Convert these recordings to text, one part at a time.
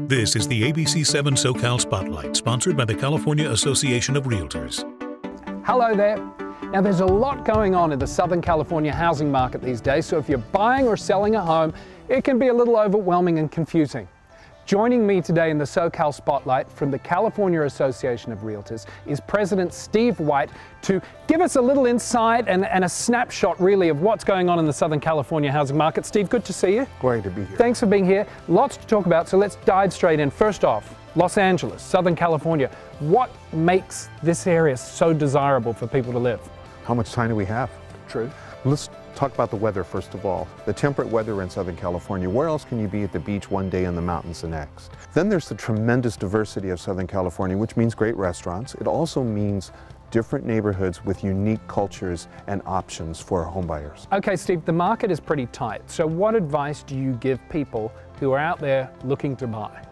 This is the ABC 7 SoCal Spotlight, sponsored by the California Association of Realtors. Hello there. Now there's a lot going on in the Southern California housing market these days, so if you're buying or selling a home, it can be a little overwhelming and confusing. Joining me today in the SoCal Spotlight from the California Association of Realtors is President Steve White to give us a little insight and a snapshot really of what's going on in the Southern California housing market. Steve, good to see you. Great to be here. Thanks for being here. Lots to talk about, so let's dive straight in. First off, Los Angeles, Southern California. What makes this area so desirable for people to live? How much time do we have? True. Let's talk about the weather first of all. The temperate weather in Southern California. Where else can you be at the beach one day and the mountains the next? Then there's the tremendous diversity of Southern California, which means great restaurants. It also means different neighborhoods with unique cultures and options for home buyers. Okay, Steve, the market is pretty tight. So what advice do you give people who are out there looking to buy?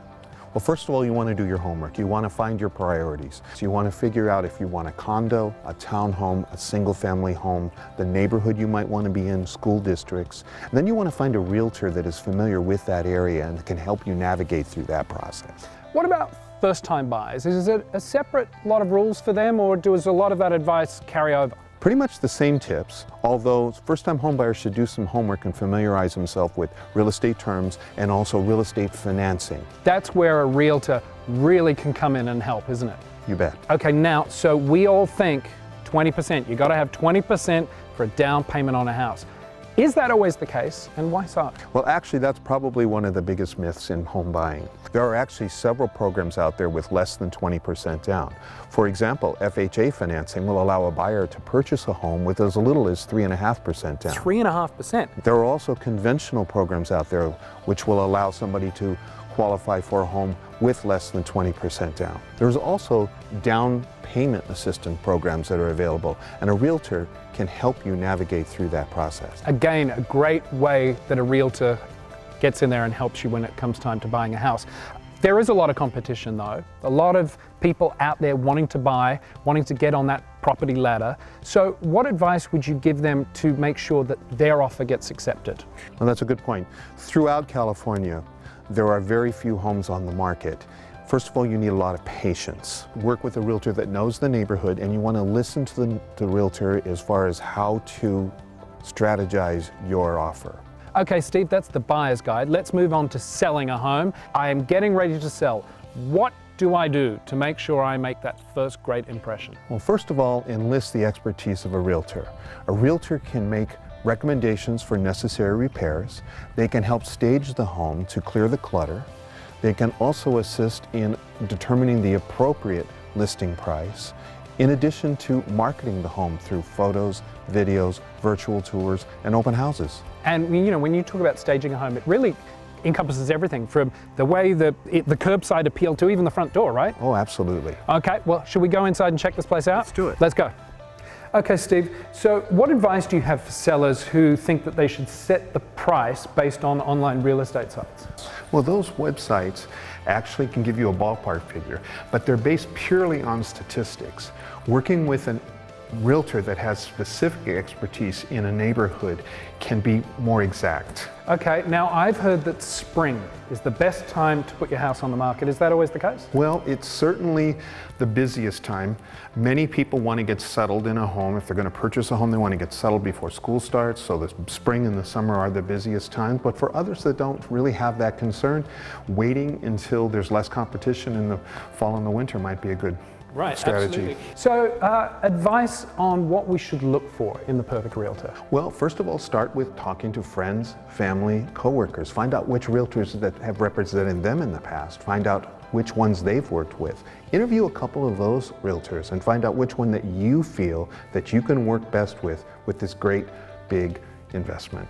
Well, first of all, you want to do your homework. You want to find your priorities. So you want to figure out if you want a condo, a townhome, a single-family home, the neighborhood you might want to be in, school districts. And then you want to find a realtor that is familiar with that area and can help you navigate through that process. What about first-time buyers? Is it a separate lot of rules for them, or does a lot of that advice carry over? Pretty much the same tips, although first-time homebuyers should do some homework and familiarize themselves with real estate terms and also real estate financing. That's where a realtor really can come in and help, isn't it? You bet. Okay, now, so we all think 20%. You got to have 20% for a down payment on a house. Is that always the case, and why so? Well, actually, that's probably one of the biggest myths in home buying. There are actually several programs out there with less than 20% down. For example, FHA financing will allow a buyer to purchase a home with as little as 3.5% down. 3.5%? There are also conventional programs out there which will allow somebody to qualify for a home with less than 20% down. There's also down payment assistance programs that are available, and a realtor can help you navigate through that process. Again, a great way that a realtor gets in there and helps you when it comes time to buying a house. There is a lot of competition though. A lot of people out there wanting to buy, wanting to get on that property ladder. So what advice would you give them to make sure that their offer gets accepted? Well, that's a good point. Throughout California, there are very few homes on the market. First of all, you need a lot of patience. Work with a realtor that knows the neighborhood, and you want to listen to the realtor as far as how to strategize your offer. Okay, Steve, that's the buyer's guide. Let's move on to selling a home. I am getting ready to sell. What do I do to make sure I make that first great impression? Well, first of all, enlist the expertise of a realtor. A realtor can make recommendations for necessary repairs. They can help stage the home to clear the clutter. They can also assist in determining the appropriate listing price, in addition to marketing the home through photos, videos, virtual tours, and open houses. And you know, when you talk about staging a home, it really encompasses everything from the way the curbside appeal to even the front door, right? Oh, absolutely. Okay, well, should we go inside and check this place out? Let's do it. Let's go. Okay, Steve, so what advice do you have for sellers who think that they should set the price based on online real estate sites? Well, those websites actually can give you a ballpark figure, but they're based purely on statistics. Working with a realtor that has specific expertise in a neighborhood can be more exact. Okay, now I've heard that spring is the best time to put your house on the market. Is that always the case? Well, it's certainly the busiest time. Many people want to get settled in a home. If they're going to purchase a home, they want to get settled before school starts, so the spring and the summer are the busiest times. But for others that don't really have that concern, waiting until there's less competition in the fall and the winter might be a good strategy. Absolutely. So advice on what we should look for in the perfect realtor? Well, first of all, start with talking to friends, family, coworkers. Find out which realtors that have represented them in the past. Find out which ones they've worked with. Interview a couple of those realtors and find out which one that you feel that you can work best with this great big investment.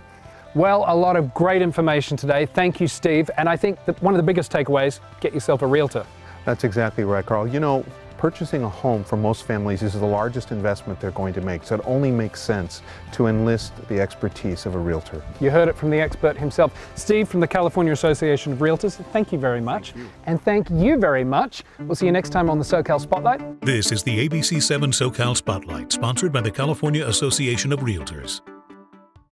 Well, a lot of great information today. Thank you, Steve. And I think that one of the biggest takeaways, get yourself a realtor. That's exactly right, Carl. You know, purchasing a home for most families is the largest investment they're going to make, so it only makes sense to enlist the expertise of a realtor. You heard it from the expert himself. Steve from the California Association of Realtors, thank you very much. And thank you very much. We'll see you next time on the SoCal Spotlight. This is the ABC 7 SoCal Spotlight, sponsored by the California Association of Realtors.